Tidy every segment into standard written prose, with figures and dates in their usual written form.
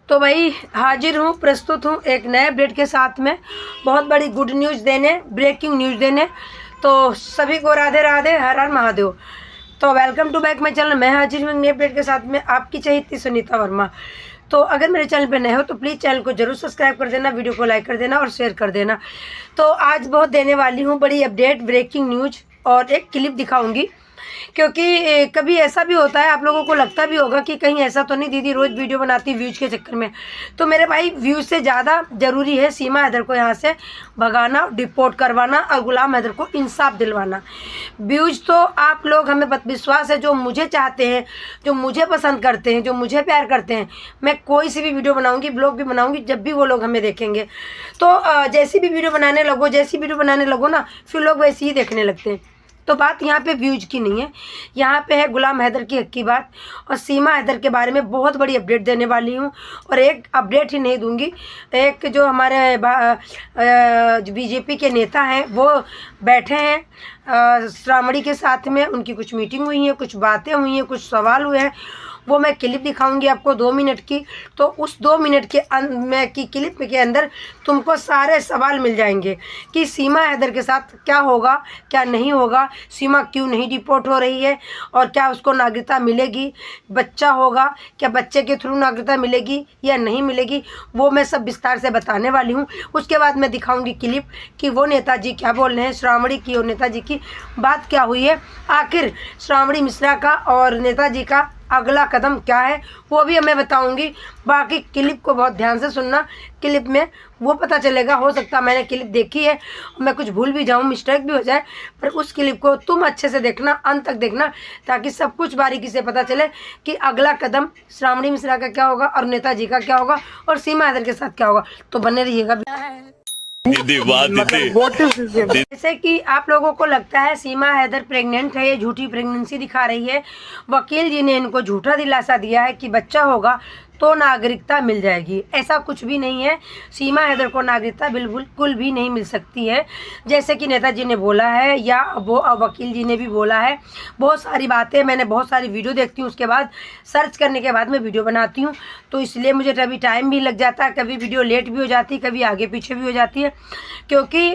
तो भाई हाजिर हूँ, प्रस्तुत हूँ एक नए अपडेट के साथ में, बहुत बड़ी गुड न्यूज़ देने, ब्रेकिंग न्यूज़ देने। तो सभी को राधे राधे, हर हर महादेव। तो welcome to back my channel. मैं हाजिर हूँ नए अपडेट के साथ में, आपकी चहेती सुनीता वर्मा। तो अगर मेरे चैनल पे नए हो तो प्लीज़ चैनल को जरूर सब्सक्राइब कर देना, वीडियो को लाइक कर देना और शेयर कर देना। तो आज बहुत देने वाली हूँ बड़ी अपडेट, ब्रेकिंग न्यूज़, और एक क्लिप दिखाऊंगी। क्योंकि कभी ऐसा भी होता है, आप लोगों को लगता भी होगा कि कहीं ऐसा तो नहीं दीदी रोज़ वीडियो बनाती व्यूज़ के चक्कर में। तो मेरे भाई, व्यूज़ से ज़्यादा ज़रूरी है सीमा हैदर को यहाँ से भगाना, डिपोर्ट करवाना और गुलाम हैदर को इंसाफ दिलवाना। व्यूज़ तो आप लोग, हमें विश्वास है, जो मुझे चाहते हैं, जो मुझे पसंद करते हैं, जो मुझे प्यार करते हैं, मैं कोई सी भी वीडियो बनाऊँगी, ब्लॉग भी बनाऊँगी, जब भी वो लोग हमें देखेंगे तो जैसी भी वीडियो बनाने लगो ना, फिर लोग वैसे ही देखने लगते हैं। तो बात यहाँ पे व्यूज की नहीं है, यहाँ पे है गुलाम हैदर की हक की बात। और सीमा हैदर के बारे में बहुत बड़ी अपडेट देने वाली हूँ। और एक अपडेट ही नहीं दूंगी, एक जो हमारे बीजेपी के नेता हैं वो बैठे हैं श्रावणी के साथ में, उनकी कुछ मीटिंग हुई है, कुछ बातें हुई हैं, कुछ सवाल हुए हैं, वो मैं क्लिप दिखाऊंगी आपको 2 मिनट की। तो उस 2 मिनट के की क्लिप के अंदर तुमको सारे सवाल मिल जाएंगे कि सीमा हैदर के साथ क्या होगा, क्या नहीं होगा, सीमा क्यों नहीं डिपोर्ट हो रही है, और क्या उसको नागरिकता मिलेगी, बच्चा होगा, क्या बच्चे के थ्रू नागरिकता मिलेगी या नहीं मिलेगी, वो मैं सब विस्तार से बताने वाली हूँ। उसके बाद मैं दिखाऊंगी क्लिप कि वो नेताजी क्या बोल रहे हैं, श्रावणी की और नेताजी की बात क्या हुई है, आखिर श्रावणी मिश्रा का और नेताजी का अगला कदम क्या है, वो भी मैं बताऊंगी। बाकी क्लिप को बहुत ध्यान से सुनना, क्लिप में वो पता चलेगा। हो सकता है मैंने क्लिप देखी है, मैं कुछ भूल भी जाऊं, मिस्टेक भी हो जाए, पर उस क्लिप को तुम अच्छे से देखना, अंत तक देखना, ताकि सब कुछ बारीकी से पता चले कि अगला कदम श्रावणी मिश्रा का क्या होगा और नेताजी का क्या होगा और सीमा हैदर के साथ क्या होगा। तो बने रहिएगा। दीदी वाह दीदी। जैसे कि आप लोगों को लगता है सीमा हैदर प्रेग्नेंट है, ये झूठी प्रेगनेंसी दिखा रही है। वकील जी ने इनको झूठा दिलासा दिया है कि बच्चा होगा तो नागरिकता मिल जाएगी। ऐसा कुछ भी नहीं है, सीमा हैदर को नागरिकता बिल्कुल भी नहीं मिल सकती है, जैसे कि नेताजी ने बोला है या वो वकील जी ने भी बोला है। बहुत सारी बातें, मैंने बहुत सारी वीडियो देखती हूँ, उसके बाद सर्च करने के बाद मैं वीडियो बनाती हूँ, तो इसलिए मुझे कभी टाइम भी लग जाता है, कभी वीडियो लेट भी हो जाती है, कभी आगे पीछे भी हो जाती है। क्योंकि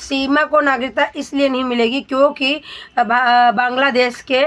सीमा को नागरिकता इसलिए नहीं मिलेगी क्योंकि बांग्लादेश के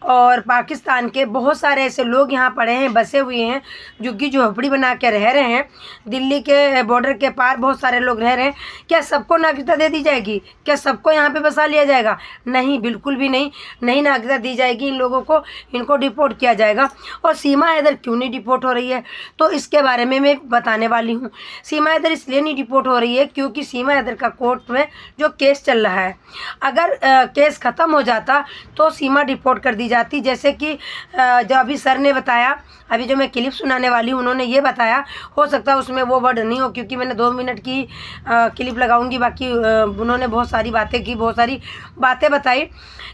और पाकिस्तान के बहुत सारे ऐसे लोग यहाँ पड़े हैं, बसे हुए हैं, झुग्गी झोपड़ी बना के रह रहे हैं। दिल्ली के बॉर्डर के पार बहुत सारे लोग रह रहे हैं। क्या सबको नागरिकता दे दी जाएगी? क्या सबको यहाँ पे बसा लिया जाएगा? नहीं, बिल्कुल भी नहीं, नहीं नागरिकता दी जाएगी इन लोगों को, इनको डिपोर्ट किया जाएगा। और सीमा हैदर क्यों नहीं डिपोर्ट हो रही है, तो इसके बारे में मैं बताने वाली हूँ। सीमा हैदर इसलिए नहीं डिपोर्ट हो रही है क्योंकि सीमा हैदर का कोर्ट में जो केस चल रहा है, अगर केस ख़त्म हो जाता तो सीमा डिपोर्ट कर दी जाती। जैसे कि जो अभी सर ने बताया, अभी जो मैं क्लिप सुनाने वाली हूँ, उन्होंने ये बताया, हो सकता है उसमें वो वर्ड नहीं हो क्योंकि मैंने 2 मिनट की क्लिप लगाऊंगी। बाकी उन्होंने बहुत सारी बातें की, बहुत सारी बातें बताई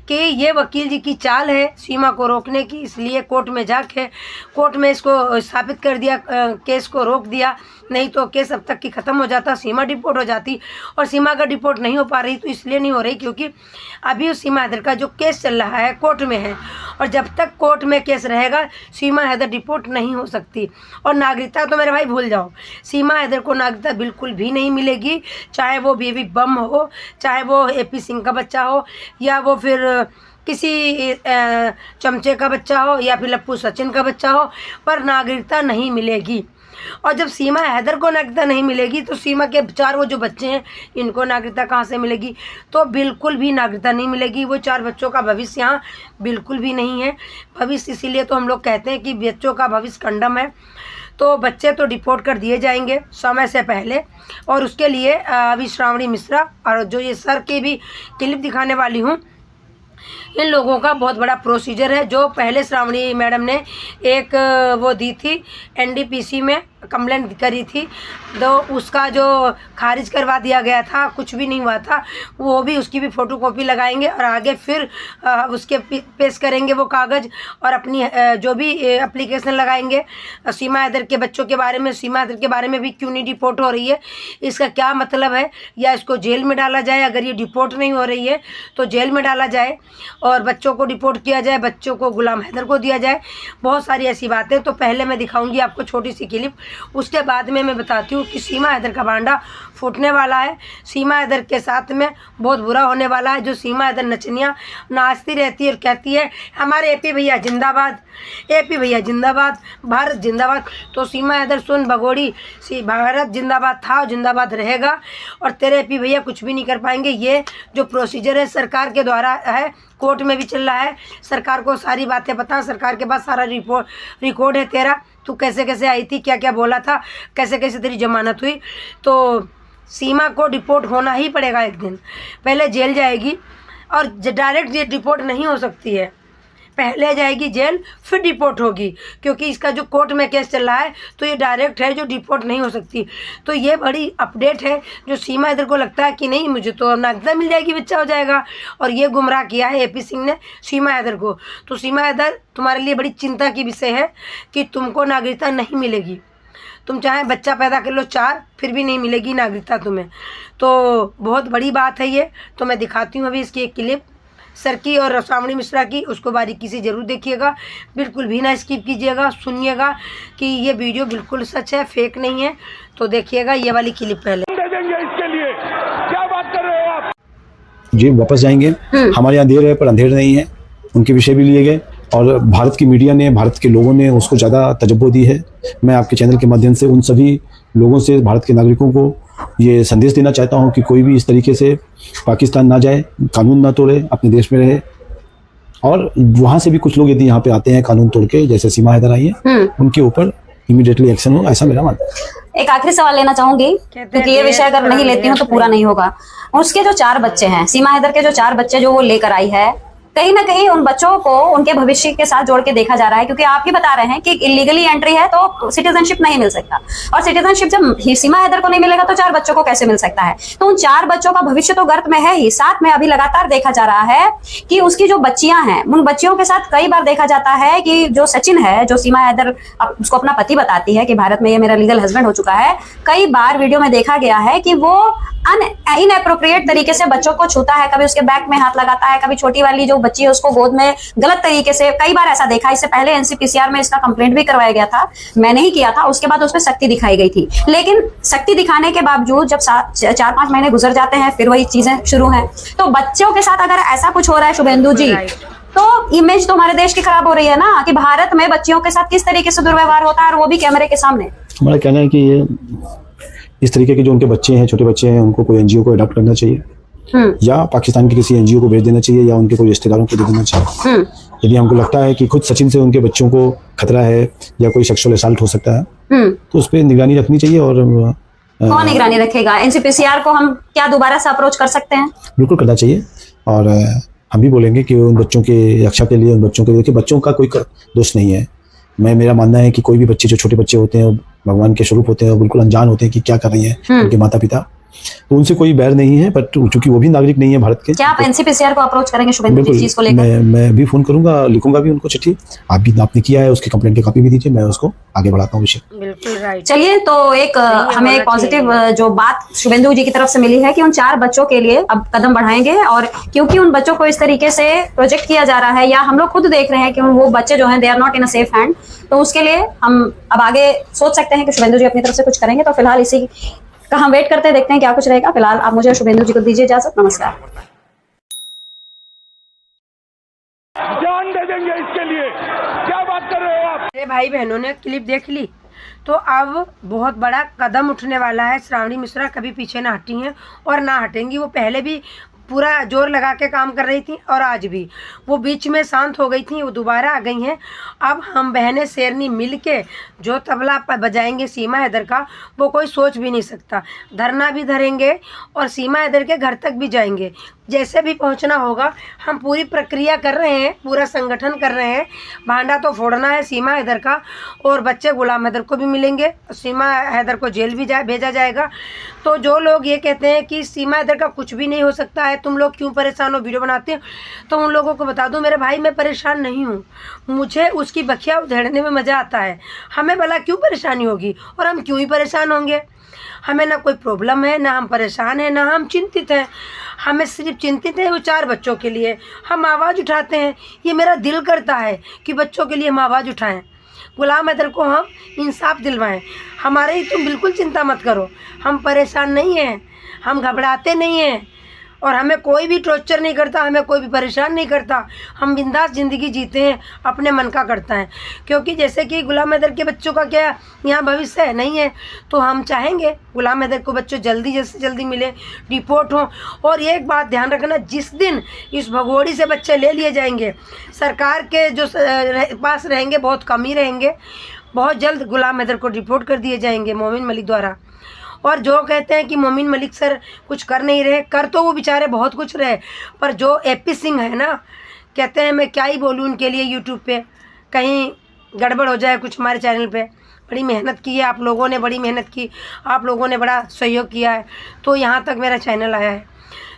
कि ये वकील जी की चाल है सीमा को रोकने की, इसलिए कोर्ट में जाके कोर्ट में इसको स्थापित कर दिया, केस को रोक दिया, नहीं तो केस अब तक की ख़त्म हो जाता, सीमा डिपोर्ट हो जाती। और सीमा का डिपोर्ट नहीं हो पा रही तो इसलिए नहीं हो रही क्योंकि अभी उस सीमा हैदर का जो केस चल रहा है कोर्ट में है, और जब तक कोर्ट में केस रहेगा सीमा हैदर डिपोर्ट नहीं हो सकती। और नागरिकता तो मेरे भाई भूल जाओ, सीमा हैदर को नागरिकता बिल्कुल भी नहीं मिलेगी, चाहे वो बेबी बम हो, चाहे वो AP सिंह का बच्चा हो, या वो फिर किसी चमचे का बच्चा हो, या फिर लप्पू सचिन का बच्चा हो, पर नागरिकता नहीं मिलेगी। और जब सीमा हैदर को नागरिकता नहीं मिलेगी तो सीमा के 4 वो जो बच्चे हैं, इनको नागरिकता कहाँ से मिलेगी? तो बिल्कुल भी नागरिकता नहीं मिलेगी। वो 4 बच्चों का भविष्य यहाँ बिल्कुल भी नहीं है। भविष्य इसीलिए तो हम लोग कहते हैं कि बच्चों का भविष्य कंडम है। तो बच्चे तो डिपोर्ट कर दिए जाएंगे समय से पहले, और उसके लिए अभी श्रावणी मिश्रा और जो ये सर की भी क्लिप दिखाने वाली हूँ, इन लोगों का बहुत बड़ा प्रोसीजर है। जो पहले श्रावणी मैडम ने एक वो दी थी, NDPC में कंप्लेंट करी थी, तो उसका जो खारिज करवा दिया गया था, कुछ भी नहीं हुआ था, वो भी, उसकी भी फ़ोटोकॉपी लगाएंगे और आगे फिर उसके पेश करेंगे वो कागज़, और अपनी जो भी एप्लीकेशन लगाएंगे सीमा हैदर के बच्चों के बारे में, सीमा हैदर के बारे में भी क्यों नहीं डिपोर्ट हो रही है, इसका क्या मतलब है, या इसको जेल में डाला जाए, अगर ये डिपोर्ट नहीं हो रही है तो जेल में डाला जाए। और बच्चों को डिपोर्ट किया जाए, बच्चों को गुलाम हैदर को दिया जाए, बहुत सारी ऐसी बातें। तो पहले मैं दिखाऊंगी आपको छोटी सी क्लिप, उसके बाद में मैं बताती हूँ कि सीमा हैदर का भांडा फूटने वाला है। सीमा हैदर के साथ में बहुत बुरा होने वाला है। जो सीमा हैदर नचनियाँ नाचती रहती है और कहती है हमारे एपी भैया जिंदाबाद, एपी भैया जिंदाबाद, भारत जिंदाबाद। तो सीमा हैदर सुन भगोड़ी, भारत जिंदाबाद था, जिंदाबाद रहेगा, और तेरे एपी भैया कुछ भी नहीं कर पाएंगे। ये जो प्रोसीजर है सरकार के द्वारा है, कोर्ट में भी चल रहा है, सरकार को सारी बातें पता, सरकार के पास सारा रिकॉर्ड है तेरा, तू कैसे कैसे आई थी, क्या क्या बोला था, कैसे कैसे तेरी जमानत हुई। तो सीमा को डिपोर्ट होना ही पड़ेगा एक दिन, पहले जेल जाएगी, और डायरेक्ट ये डिपोर्ट नहीं हो सकती है, पहले जाएगी जेल फिर डिपोर्ट होगी, क्योंकि इसका जो कोर्ट में केस चल रहा है तो ये डायरेक्ट है, जो डिपोर्ट नहीं हो सकती। तो ये बड़ी अपडेट है, जो सीमा हैदर को लगता है कि नहीं मुझे तो नागरिकता मिल जाएगी, बच्चा हो जाएगा, और ये गुमराह किया है एपी सिंह ने सीमा हैदर को। तो सीमा हैदर तुम्हारे लिए बड़ी चिंता की विषय है कि तुमको नागरिकता नहीं मिलेगी, तुम चाहे बच्चा पैदा कर लो 4, फिर भी नहीं मिलेगी नागरिकता तुम्हें। तो बहुत बड़ी बात है ये। तो मैं दिखाती हूँ अभी इसकी एक क्लिप सर की और श्रावणी मिश्रा की, उसको बारीकी से ज़रूर देखिएगा, बिल्कुल भी ना स्किप कीजिएगा, सुनिएगा कि ये वीडियो बिल्कुल सच है, फेक नहीं है। तो देखिएगा ये वाली क्लिप पहले। दे देंगे इसके लिए, क्या बात कर रहे हो आप? जी वापस जाएंगे। हमारे यहाँ देर है पर अंधेर नहीं है। उनके विषय भी लिए गए और भारत की मीडिया ने, भारत के लोगों ने उसको ज़्यादा तवज्जो दी है। मैं आपके चैनल के माध्यम से उन सभी लोगों से, भारत के नागरिकों को ये संदेश देना चाहता हूँ कि कोई भी इस तरीके से पाकिस्तान ना जाए, कानून ना तोड़े, अपने देश में रहे। और वहाँ से भी कुछ लोग यदि यहाँ पे आते हैं कानून तोड़ के, जैसे सीमा हैदर आई है, उनके ऊपर इमीडिएटली एक्शन हो, ऐसा मेरा मानना है। एक आखिरी सवाल लेना चाहूंगी, क्योंकि ये विषय अगर नहीं लेती हूँ तो पूरा नहीं होगा। उसके जो 4 बच्चे हैं, सीमा हैदर के जो 4 बच्चे जो वो लेकर आई है, कहीं ना कहीं उन बच्चों को उनके भविष्य के साथ जोड़ के देखा जा रहा है, क्योंकि आप ही बता रहे हैं कि इलीगली एंट्री है तो सिटीजनशिप नहीं मिल सकता, और सिटीजनशिप जब सीमा हैदर को नहीं मिलेगा तो 4 बच्चों को कैसे मिल सकता है। तो उन 4 बच्चों का भविष्य तो गर्त में है ही, साथ में अभी लगातार देखा जा रहा है कि उसकी जो बच्चियां हैं, उन बच्चियों के साथ कई बार देखा जाता है कि जो सचिन है, जो सीमा हैदर उसको अपना पति बताती है कि भारत में ये मेरा लीगल हस्बैंड हो चुका है, कई बार वीडियो में देखा गया है कि वो इनएप्रोप्रिएट तरीके से बच्चों को छूता है, कभी उसके बैक में हाथ लगाता है, कभी छोटी वाली जो बच्ची है उसको गोद में गलत तरीके से, कई बार ऐसा देखा। इससे पहले एनसीपीसीआर में इसका कंप्लेंट भी करवाया गया था, मैंने ही किया था, उसके बाद उस पर सख्ती दिखाई गई थी। लेकिन सख्ती दिखाने के बावजूद जब 4-5 महीने गुजर जाते हैं फिर वही चीजें शुरू हैं। तो बच्चों के साथ अगर ऐसा कुछ हो रहा है शुभेंदु जी, तो इमेज तो हमारे देश की खराब हो रही है ना, कि भारत में बच्चियों के साथ किस तरीके से दुर्व्यवहार होता है, और वो भी कैमरे के सामने। हमारा कहना है कि ये इस तरीके के जो उनके बच्चे हैं, छोटे बच्चे हैं, उनको कोई एनजीओ को अडॉप्ट करना चाहिए, या पाकिस्तान के किसी एनजीओ को भेज देना चाहिए, या उनके कोई रिश्तेदारों को दे देना चाहिए। यदि हमको लगता है कि खुद सचिन से उनके बच्चों को खतरा है या कोई सेक्सुअल असल्ट हो सकता है, तो उस पर निगरानी रखनी चाहिए। और कौन निगरानी रखेगा? एनसीपीसीआर को हम क्या दोबारा से अप्रोच कर सकते हैं? बिल्कुल करना चाहिए। और हम भी बोलेंगे कि उन बच्चों की रक्षा के लिए, उन बच्चों के लिए, बच्चों का कोई दोष नहीं है। मेरा मानना है कि कोई भी बच्चे, जो छोटे बच्चे होते हैं, भगवान के स्वरूप होते हैं और बिल्कुल अनजान होते हैं कि क्या कर रही हैं उनके माता पिता, तो उनसे कोई बैर नहीं है। बट चूंकि वो भी नागरिक नहीं है भारत के। क्या आप एनसीपीसीआर को अप्रोच करेंगे शुभेंदु जी इस चीज को लेकर? मैं भी फोन करूंगा, लिखूंगा भी उनको चिट्ठी। आप भी आपने किया है, उसकी कंप्लेंट की कॉपी भी दीजिए, मैं उसको आगे बढ़ाता हूँ विषय। बिल्कुल राइट। चलिए, तो एक हमें एक पॉजिटिव जो बात शुभेंदु जी की तरफ से मिली है कि उन 4 बच्चों के लिए अब कदम बढ़ाएंगे, और क्योंकि उन बच्चों को इस तरीके से प्रोजेक्ट किया जा रहा है, या हम लोग खुद देख रहे हैं कि वो बच्चे जो हैं they are not in a safe hand, तो उसके लिए हम अब आगे सोच सकते हैं कि शुभेंदु जी अपनी तरफ से कुछ करेंगे। तो फिलहाल इसी का हम वेट करते हैं, देखते हैं क्या कुछ रहेगा। फिलहाल आप मुझे शुभेंदु जी को दीजिए इजाजत। नमस्कार। जान दे देंगे इसके लिए, क्या बात कर रहे हो आप? मेरे भाई बहनों ने क्लिप देख ली, तो अब बहुत बड़ा कदम उठने वाला है। श्रावणी मिश्रा कभी पीछे ना हटी हैं और ना हटेंगी। वो पहले भी पूरा जोर लगा के काम कर रही थी, और आज भी वो बीच में शांत हो गई थी, वो दोबारा आ गई हैं। अब हम बहनें शेरनी मिल के जो तबला बजाएंगे सीमा हैदर का, वो कोई सोच भी नहीं सकता। धरना भी धरेंगे और सीमा हैदर के घर तक भी जाएंगे, जैसे भी पहुंचना होगा। हम पूरी प्रक्रिया कर रहे हैं, पूरा संगठन कर रहे हैं। भांडा तो फोड़ना है सीमा हैदर का, और बच्चे गुलाम हैदर को भी मिलेंगे, सीमा हैदर को जेल भी भेजा जाएगा। तो जो लोग ये कहते हैं कि सीमा हैदर का कुछ भी नहीं हो सकता है, तुम लोग क्यों परेशान हो, वीडियो बनाते हो, तो उन लोगों को बता दूं मेरे भाई, मैं परेशान नहीं हूँ। मुझे उसकी बखिया उधेड़ने में मज़ा आता है। हमें भला क्यों परेशानी होगी, और हम क्यों ही परेशान होंगे। हमें ना कोई प्रॉब्लम है, ना हम परेशान हैं, ना हम चिंतित हैं। हमें सिर्फ चिंतित है वो 4 बच्चों के लिए। हम आवाज़ उठाते हैं, ये मेरा दिल करता है कि बच्चों के लिए हम आवाज़ उठाएं, गुलाम हैदर को हम इंसाफ दिलवाएं। हमारे ही तुम बिल्कुल चिंता मत करो, हम परेशान नहीं हैं, हम घबराते नहीं हैं और हमें कोई भी टॉर्चर नहीं करता, हमें कोई भी परेशान नहीं करता। हम बिंदास ज़िंदगी जीते हैं, अपने मन का करता है। क्योंकि जैसे कि गुलाम हैदर के बच्चों का क्या यहाँ भविष्य है नहीं है, तो हम चाहेंगे गुलाम हैदर को बच्चों जल्दी से जल्दी मिले, डिपोर्ट हों। और एक बात ध्यान रखना, जिस दिन इस भगोड़ी से बच्चे ले लिए जाएंगे, सरकार के जो पास रहेंगे बहुत कम ही रहेंगे, बहुत जल्द गुलाम हैदर को डिपोर्ट कर दिए जाएंगे मोमिन मलिक द्वारा। और जो कहते हैं कि मोमिन मलिक सर कुछ कर नहीं रहे, कर तो वो बेचारे बहुत कुछ रहे, पर जो एपी सिंह है ना, कहते हैं मैं क्या ही बोलूँ उनके लिए, यूट्यूब पे कहीं गड़बड़ हो जाए कुछ हमारे चैनल पे। बड़ी मेहनत की है, आप लोगों ने बड़ी मेहनत की, आप लोगों ने बड़ा सहयोग किया है, तो यहाँ तक मेरा चैनल आया है।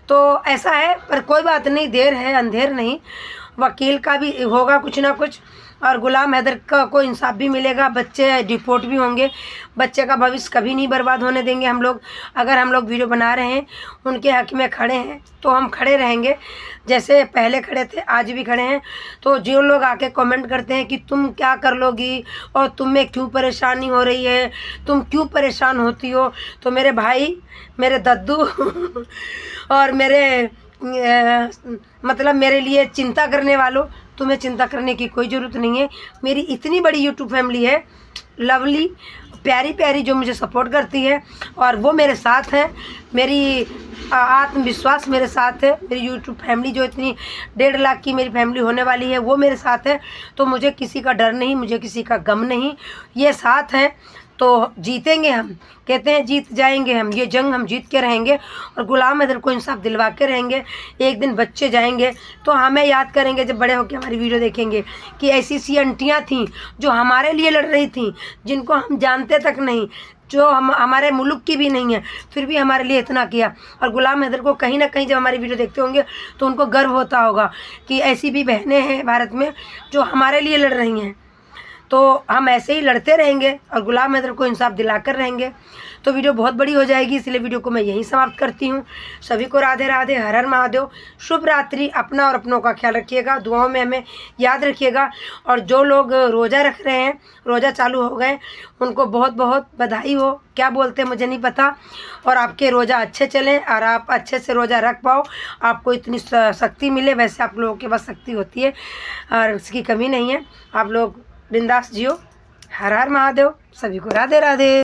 तो ऐसा है, पर कोई बात नहीं, देर है अंधेर नहीं। वकील का भी होगा कुछ ना कुछ, और गुलाम हैदर को इंसाफ भी मिलेगा, बच्चे डिपोर्ट भी होंगे। बच्चे का भविष्य कभी नहीं बर्बाद होने देंगे हम लोग। अगर हम लोग वीडियो बना रहे हैं, उनके हक़ में खड़े हैं, तो हम खड़े रहेंगे, जैसे पहले खड़े थे आज भी खड़े हैं। तो जो लोग आके कमेंट करते हैं कि तुम क्या कर लोगी और तुम्हें क्यों परेशानी हो रही है, तुम क्यों परेशान होती हो, तो मेरे भाई, मेरे दद्दू और मेरे मतलब मेरे लिए चिंता करने वालों, तुम्हें चिंता करने की कोई ज़रूरत नहीं है। मेरी इतनी बड़ी यूट्यूब फैमिली है, लवली प्यारी प्यारी, जो मुझे सपोर्ट करती है, और वो मेरे साथ है। मेरी आत्मविश्वास मेरे साथ है। मेरी यूट्यूब फैमिली जो इतनी 1.5 लाख की मेरी फैमिली होने वाली है, वो मेरे साथ है। तो मुझे किसी का डर नहीं, मुझे किसी का गम नहीं, ये साथ है। तो जीतेंगे हम, कहते हैं जीत जाएंगे हम, ये जंग हम जीत के रहेंगे और गुलाम हैदर को इंसाफ दिलवा के रहेंगे। एक दिन बच्चे जाएंगे तो हमें याद करेंगे, जब बड़े होकर हमारी वीडियो देखेंगे, कि ऐसी सी आंटियाँ थीं जो हमारे लिए लड़ रही थीं, जिनको हम जानते तक नहीं, जो हमारे मुल्क की भी नहीं है, फिर भी हमारे लिए इतना किया। और गुलाम हैदर को कहीं ना कहीं जब हमारी वीडियो देखते होंगे तो उनको गर्व होता होगा कि ऐसी भी बहनें हैं भारत में जो हमारे लिए लड़ रही हैं। तो हम ऐसे ही लड़ते रहेंगे और गुलाम हैदर को इंसाफ दिलाकर रहेंगे। तो वीडियो बहुत बड़ी हो जाएगी, इसलिए वीडियो को मैं यहीं समाप्त करती हूँ। सभी को राधे राधे, हर हर महादेव, शुभ रात्रि। अपना और अपनों का ख्याल रखिएगा, दुआओं में हमें याद रखिएगा। और जो लोग रोज़ा रख रहे हैं, रोज़ा चालू हो गए, उनको बहुत बहुत बधाई हो, क्या बोलते हैं मुझे नहीं पता। और आपके रोज़ा अच्छे चलें और आप अच्छे से रोज़ा रख पाओ, आपको इतनी शक्ति मिले। वैसे आप लोगों के पास शक्ति होती है और उसकी कमी नहीं है, आप लोग बिंदास जियो। हर हर महादेव, सभी को राधे राधे।